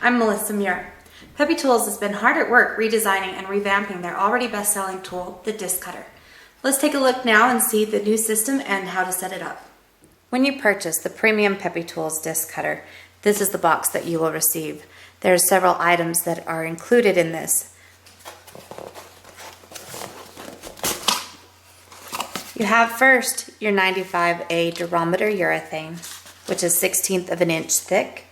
I'm Melissa Muir. Pepetools has been hard at work redesigning and revamping their already best-selling tool, the disc cutter. Let's take a look now and see the new system and how to set it up. When you purchase the premium Pepetools disc cutter, this is the box that you will receive. There are several items that are included in this. You have first your 95A durometer urethane, which is 1/16 of an inch thick.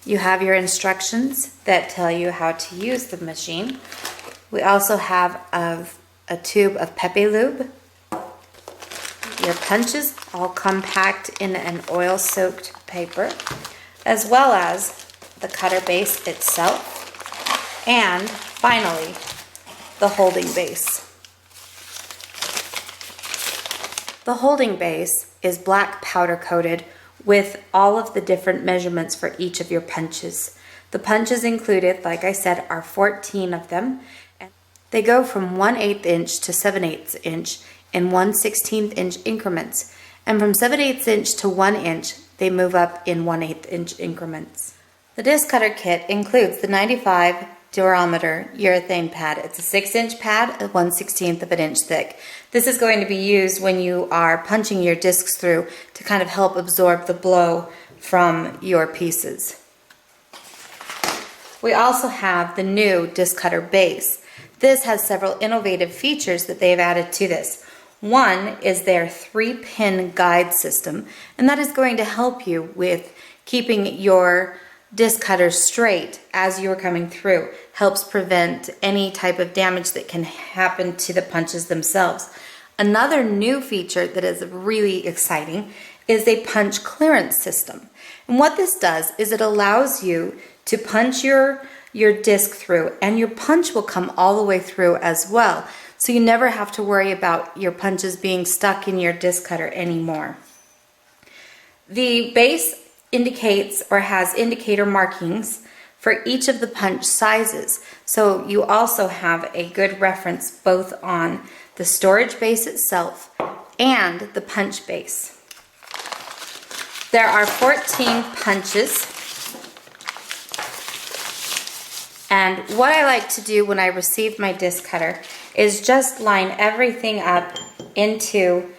You have your instructions that tell you how to use the machine. We also have a tube of Pepe lube. Your punches all come packed in an oil-soaked paper, as well as the cutter base itself, and finally, the holding base. The holding base is black powder coated with all of the different measurements for each of your punches. The punches included, like I said, are 14 of them. They go from 1/8 inch to 7/8 inch in 1/16 inch increments. And from 7/8 inch to 1 inch, they move up in 1/8 inch increments. The disc cutter kit includes the 95 durometer urethane pad. It's a 6-inch pad, 1/16 of an inch thick. This is going to be used when you are punching your discs through to kind of help absorb the blow from your pieces. We also have the new disc cutter base. This has several innovative features that they've added to this. One is their 3-pin guide system, and that is going to help you with keeping your disc cutter straight as you're coming through. Helps prevent any type of damage that can happen to the punches themselves. Another new feature that is really exciting is a punch clearance system. And what this does is it allows you to punch your disc through, and your punch will come all the way through as well. So you never have to worry about your punches being stuck in your disc cutter anymore. The base indicates or has indicator markings for each of the punch sizes. So you also have a good reference both on the storage base itself and the punch base. There are 14 punches. And what I like to do when I receive my disc cutter is just line everything up into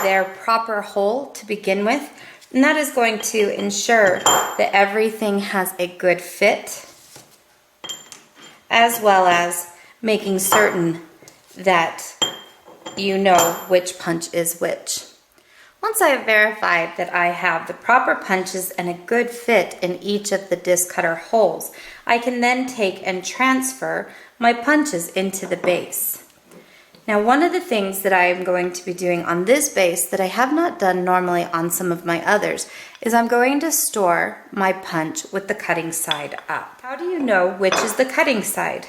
their proper hole to begin with. And that is going to ensure that everything has a good fit, as well as making certain that you know which punch is which. Once I have verified that I have the proper punches and a good fit in each of the disc cutter holes, I can then take and transfer my punches into the base. Now, one of the things that I am going to be doing on this base that I have not done normally on some of my others is I'm going to store my punch with the cutting side up. How do you know which is the cutting side?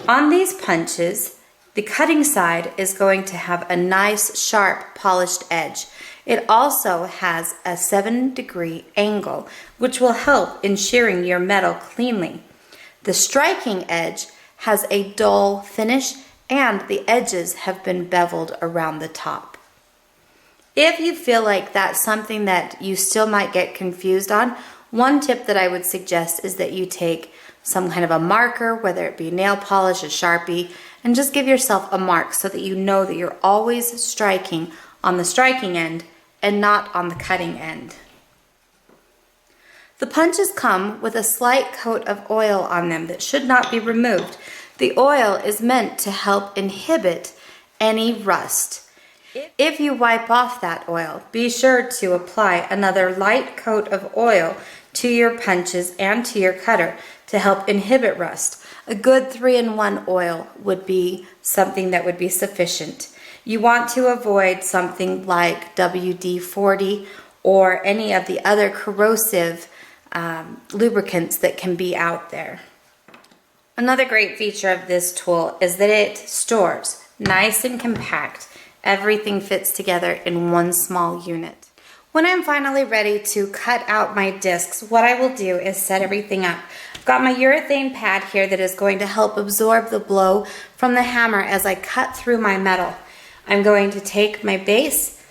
On these punches, the cutting side is going to have a nice, sharp, polished edge. It also has a 7-degree angle, which will help in shearing your metal cleanly. The striking edge has a dull finish, and the edges have been beveled around the top. If you feel like that's something that you still might get confused on, one tip that I would suggest is that you take some kind of a marker, whether it be nail polish, a Sharpie, and just give yourself a mark so that you know that you're always striking on the striking end and not on the cutting end. The punches come with a slight coat of oil on them that should not be removed. The oil is meant to help inhibit any rust. If you wipe off that oil, be sure to apply another light coat of oil to your punches and to your cutter to help inhibit rust. A good 3-in-1 oil would be something that would be sufficient. You want to avoid something like WD-40 or any of the other corrosive lubricants that can be out there. Another great feature of this tool is that it stores nice and compact. Everything fits together in one small unit. When I'm finally ready to cut out my discs, what I will do is set everything up. I've got my urethane pad here that is going to help absorb the blow from the hammer as I cut through my metal. I'm going to take my base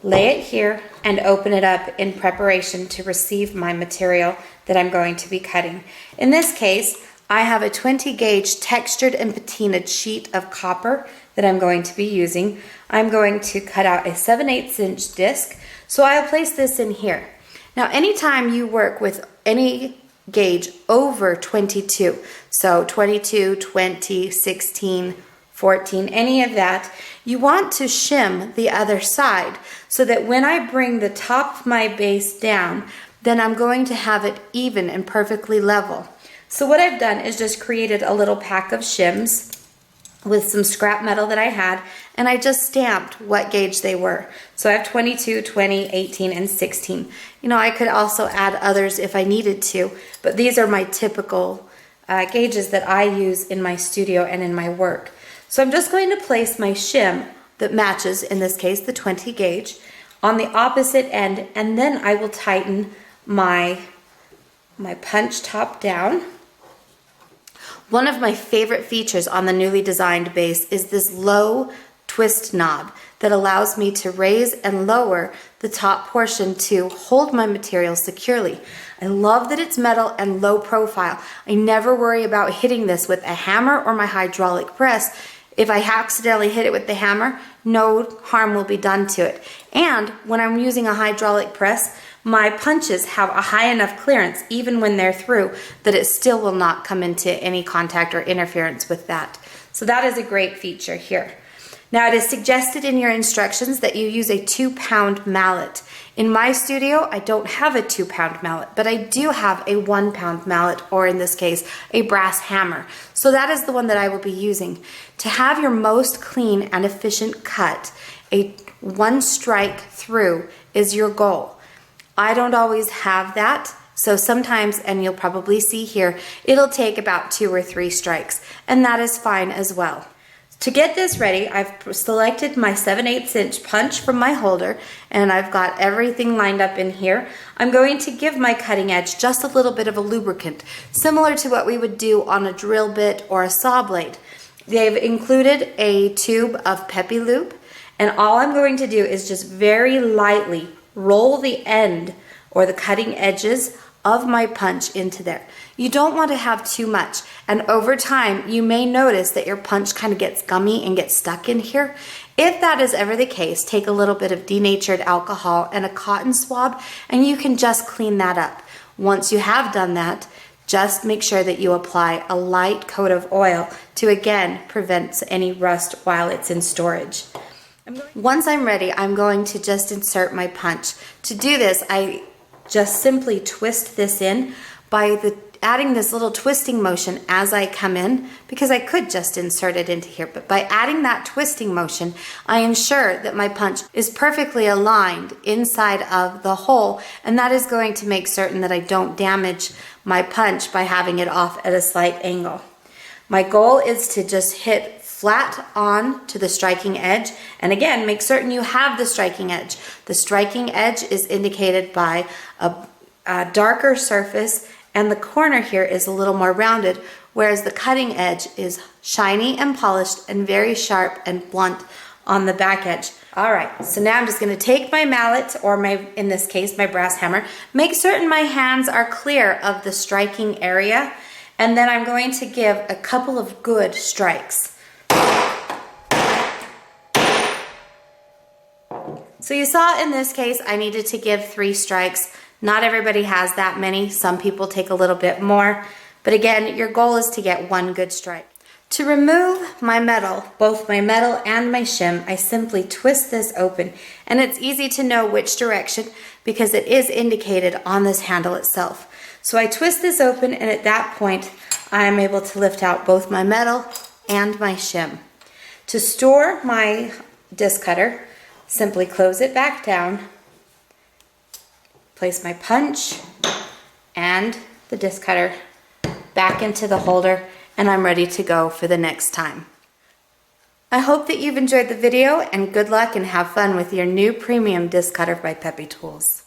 lay it here, and open it up in preparation to receive my material that I'm going to be cutting. In this case, I have a 20 gauge textured and patinaed sheet of copper that I'm going to be using. I'm going to cut out a 7/8 inch disc, so I'll place this in here. Now, anytime you work with any gauge over 22, so 22, 20, 16, 14, any of that, you want to shim the other side so that when I bring the top of my base down, then I'm going to have it even and perfectly level. So what I've done is just created a little pack of shims with some scrap metal that I had, and I just stamped what gauge they were. So I have 22, 20, 18, and 16. You know, I could also add others if I needed to, but these are my typical gauges that I use in my studio and in my work. So I'm just going to place my shim that matches, in this case, the 20 gauge, on the opposite end, and then I will tighten my punch top down. One of my favorite features on the newly designed base is this low twist knob that allows me to raise and lower the top portion to hold my material securely. I love that it's metal and low profile. I never worry about hitting this with a hammer or my hydraulic press. If I accidentally hit it with the hammer, no harm will be done to it. And when I'm using a hydraulic press, my punches have a high enough clearance, even when they're through, that it still will not come into any contact or interference with that. So that is a great feature here. Now, it is suggested in your instructions that you use a 2-pound mallet. In my studio, I don't have a 2-pound mallet, but I do have a 1-pound mallet, or in this case, a brass hammer. So that is the one that I will be using. To have your most clean and efficient cut, a 1 strike through is your goal. I don't always have that, so sometimes, and you'll probably see here, it'll take about 2 or 3 strikes, and that is fine as well. To get this ready, I've selected my 7/8 inch punch from my holder, and I've got everything lined up in here. I'm going to give my cutting edge just a little bit of a lubricant, similar to what we would do on a drill bit or a saw blade. They've included a tube of Pepetools, and all I'm going to do is just very lightly roll the end or the cutting edges of my punch into there. You don't want to have too much, and over time you may notice that your punch kind of gets gummy and gets stuck in here. If that is ever the case, take a little bit of denatured alcohol and a cotton swab, and you can just clean that up. Once you have done that, just make sure that you apply a light coat of oil to again prevent any rust while it's in storage. Once I'm ready, I'm going to just insert my punch. To do this, I just simply twist this in by adding this little twisting motion as I come in, because I could just insert it into here, but by adding that twisting motion, I ensure that my punch is perfectly aligned inside of the hole, and that is going to make certain that I don't damage my punch by having it off at a slight angle. My goal is to just hit flat on to the striking edge, and again, make certain you have the striking edge. The striking edge is indicated by a darker surface, and the corner here is a little more rounded, whereas the cutting edge is shiny and polished and very sharp and blunt on the back edge. All right, so now I'm just going to take my mallet, or in this case, my brass hammer, make certain my hands are clear of the striking area, and then I'm going to give a couple of good strikes. So you saw in this case, I needed to give 3 strikes. Not everybody has that many. Some people take a little bit more. But again, your goal is to get 1 good strike. To remove my metal, both my metal and my shim, I simply twist this open. And it's easy to know which direction because it is indicated on this handle itself. So I twist this open, and at that point, I am able to lift out both my metal and my shim. To store my disc cutter, simply close it back down, place my punch and the disc cutter back into the holder, and I'm ready to go for the next time. I hope that you've enjoyed the video, and good luck and have fun with your new premium disc cutter by Pepetools.